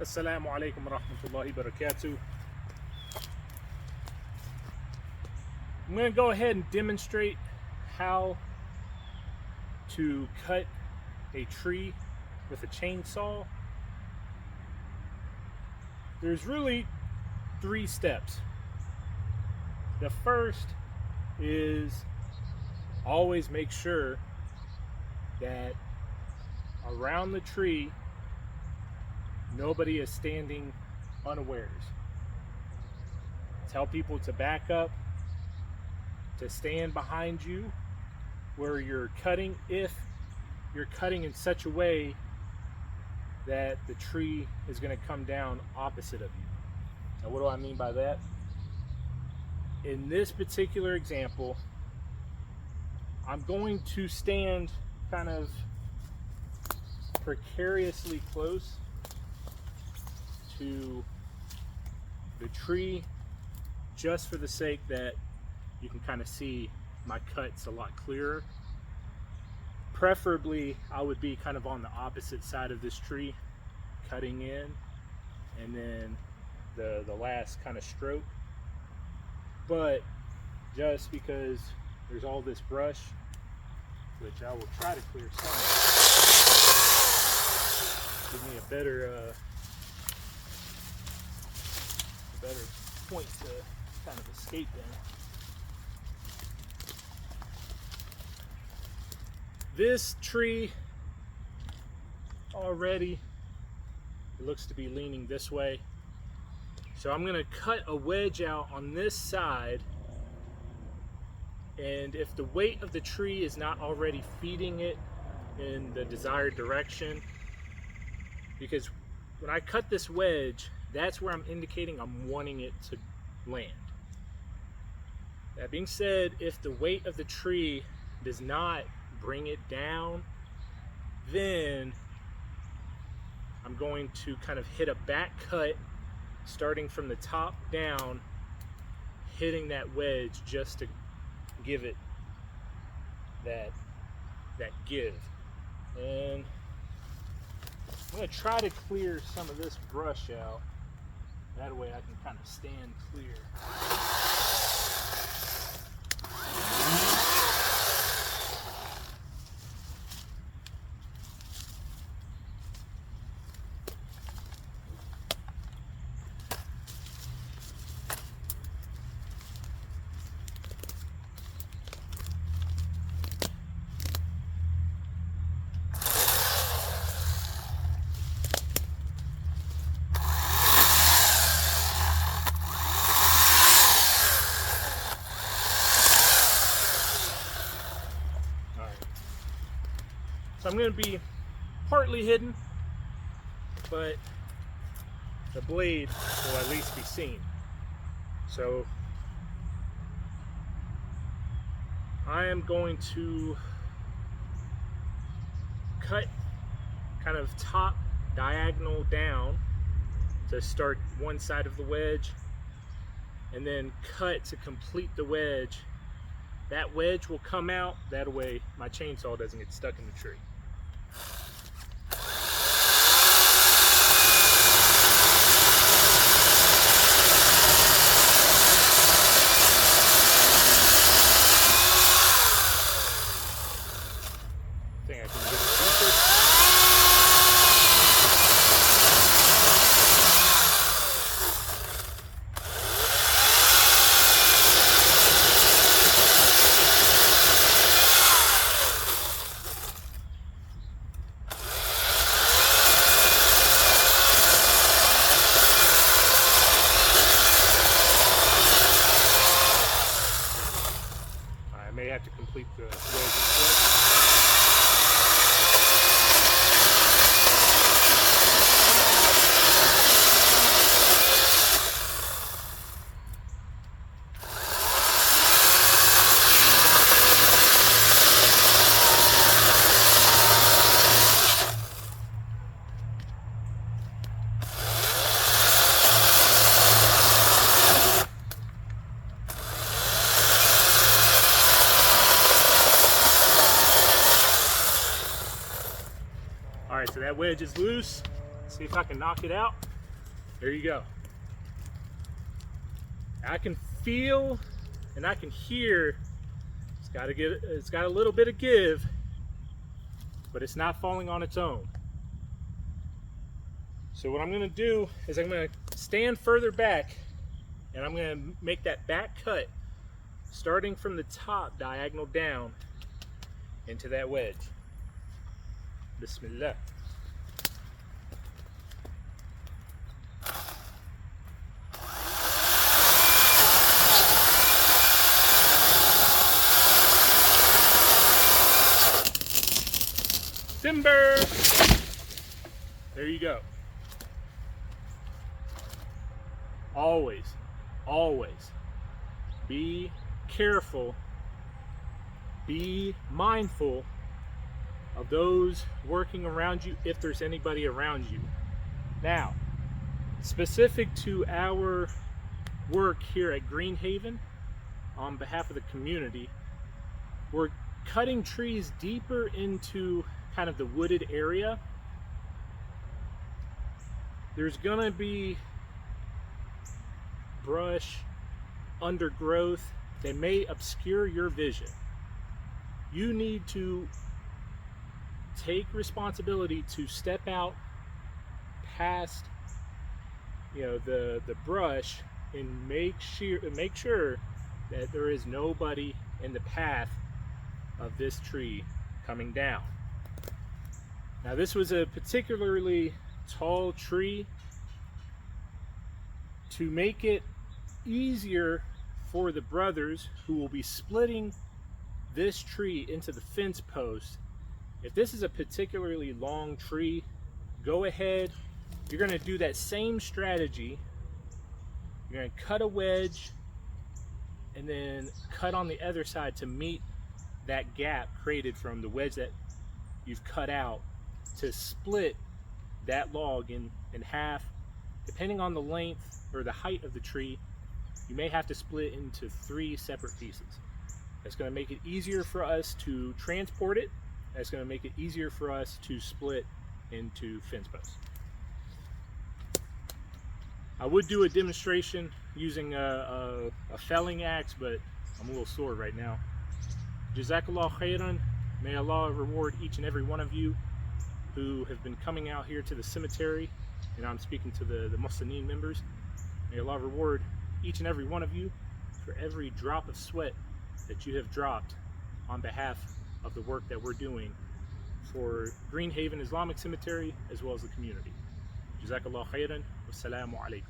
Assalamu alaikum wa rahmatullahi wa barakatuh. I'm going to go ahead and demonstrate how to cut a tree with a chainsaw. There's really 3 steps. The first is always make sure that around the tree nobody is standing unawares. Tell people to back up, to stand behind you where you're cutting, if you're cutting in such a way that the tree is going to come down opposite of you. Now, what do I mean by that? In this particular example, I'm going to stand kind of precariously close to the tree, just for the sake that you can kind of see my cuts a lot clearer. Preferably, I would be kind of on the opposite side of this tree, cutting in, and then the last kind of stroke. But just because there's all this brush, which I will try to clear some, give me a better point to kind of escape in. This tree already, it looks to be leaning this way. So I'm going to cut a wedge out on this side, and if the weight of the tree is not already feeding it in the desired direction, because when I cut this wedge, that's where I'm indicating I'm wanting it to land. That being said, if the weight of the tree does not bring it down, then I'm going to kind of hit a back cut, starting from the top down, hitting that wedge just to give it that give. And I'm going to try to clear some of this brush out. That way I can kind of stand clear. So I'm going to be partly hidden, but the blade will at least be seen. So I am going to cut kind of top diagonal down to start one side of the wedge, and then cut to complete the wedge. That wedge will come out, that way my chainsaw doesn't get stuck in the tree. I think I can get it deeper. I may have to complete the wedge as well. Alright, so that wedge is loose. Let's see if I can knock it out. There you go. I can feel and I can hear it's got a little bit of give, but it's not falling on its own. So what I'm going to do is I'm going to stand further back and I'm going to make that back cut starting from the top diagonal down into that wedge. Bismillah. Timber! There you go. Always, always be careful, be mindful of those working around you if there's anybody around you. Now, specific to our work here at Greenhaven, on behalf of the community, we're cutting trees deeper into kind of the wooded area. There's gonna be brush, undergrowth that may obscure your vision. You need to take responsibility to step out past, you know, the brush and make sure that there is nobody in the path of this tree coming down. Now, this was a particularly tall tree. To make it easier for the brothers who will be splitting this tree into the fence post, if this is a particularly long tree, go ahead, you're going to do that same strategy. You're going to cut a wedge and then cut on the other side to meet that gap created from the wedge that you've cut out, to split that log in half. Depending on the length or the height of the tree, you may have to split into 3 separate pieces. That's going to make it easier for us to transport it. That's going to make it easier for us to split into fence posts. I would do a demonstration using a felling axe, but I'm a little sore right now. Jazakallah khairan. May Allah reward each and every one of you who have been coming out here to the cemetery, and I'm speaking to the Muhsineen members. May Allah reward each and every one of you for every drop of sweat that you have dropped on behalf of the work that we're doing for Greenhaven Islamic Cemetery as well as the community. Jazakallah khairan. Wassalamu alaikum.